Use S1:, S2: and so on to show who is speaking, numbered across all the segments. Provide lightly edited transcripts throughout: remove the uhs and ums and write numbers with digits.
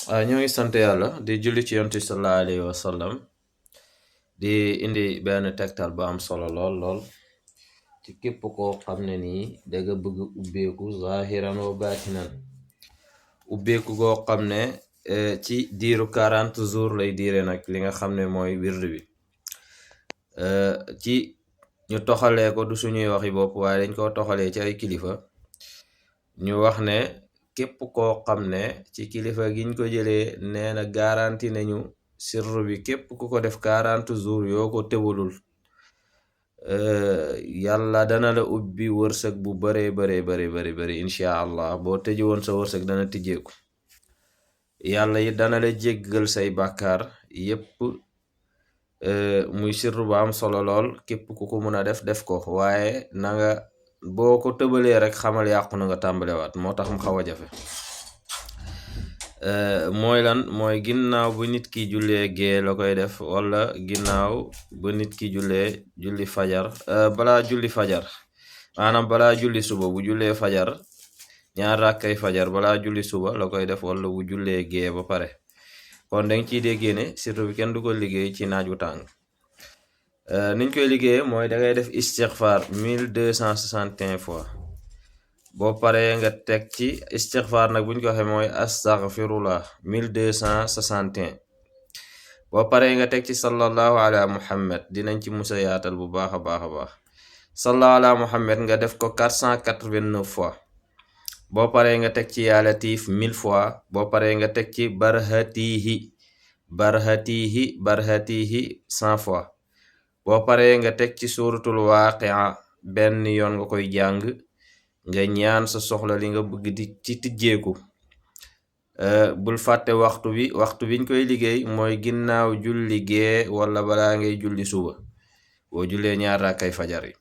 S1: ñoo ngi sant yàlla di julli ci yonent sallallahu alayhi wa sallam di indi benn tegtal bu am solo lool ci képp koo xam ne nii danga bëgg ubbeeku zahiran wa baatinan ubbeeku goo xam ne ci diiru 40 jours lay diire nag li nga xam ne mooy wird bi ci ñu toxalee ko du suñuy waxi bopp waaye dañ ko toxalee ci ay kilifa ñu wax ne képp koo xam ne ci kilifa giñ ko jëlee nee na garanti nañu sirru bi képp ku ko def 40 jours yoo ko tëbalul yàlla dana la ubbi wërsëg bu bari insha allah boo tëji woon sa wërsëg dana tijjeeku yàlla yi dana la jéggal say bàkkaar yépp muy sirru ba am solo lool képp ku ko mën a def ko waaye nanga boo ko tëbalee rek xamal yàqu na nga tàmbalewaat moo tax mu xaw a jafe mooy lan mooy ginnaaw bu nit ki jullee gee la koy def wala ginnaaw bu nit ki julli fajar balaa julli fajar maanaam balaa julli suba bu jullee fajar ñaar rakkay fajar balaa julli suba la koy def wala bu jullee gee ba pare kon danga ciy déggee ne surtout bi kenn du ko liggéey ci naaj wu tàng niñ koy liggéeyee mooy dangay def istixfar 1261 fois boo paree nga teg ci istixfar nag buñ ko waxee mooy astaghfirullah 1261 boo paree nga teg ci sallallahu ala muhammad dinañ ci musa yaatal bu baax a baax sallallahu ala muhammad nga def ko 489 fois boo paree nga teg ci yaa latif 1000 fois boo paree nga teg ci barhatihi 100 fois boo paree nga teg ci suratul waaqia benn yoon nga koy jàng nga ñaan sa soxla li nga bëgg di ci tijjeeku bul fàtte waxtu biñ koy liggéey mooy ginnaaw julli gee wala balaa ngay julli suba boo jullee ñaar rakkay fajar yi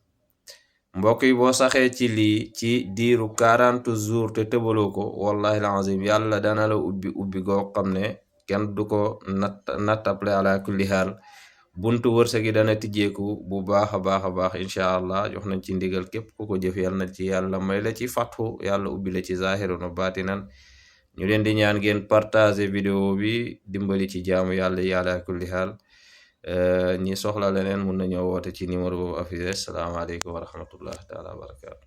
S1: mbokk yi boo saxee ci lii ci diiru 40 jours te tëbaloo ko wallahi alazim yàlla dana la ubbi goo xam ne kenn du ko nattable ala kulli haal buntu wërsëg yi dana tijjeeku bu baax a baax incha allah jox nañ ci ndigal képp ku ko jëf yàlla na ci yàlla may la ci fatxu yàlla ubbi la ci zahiran wa baatinan ñu leen di ñaan ngeen partager vidéo bi dimbali ci jaamu yàlla ala kulli haal ñi soxla leneen mun nañoo woote ci numéro boobu affiché salaamaaleykum wa rahmatullah taala wa barakatu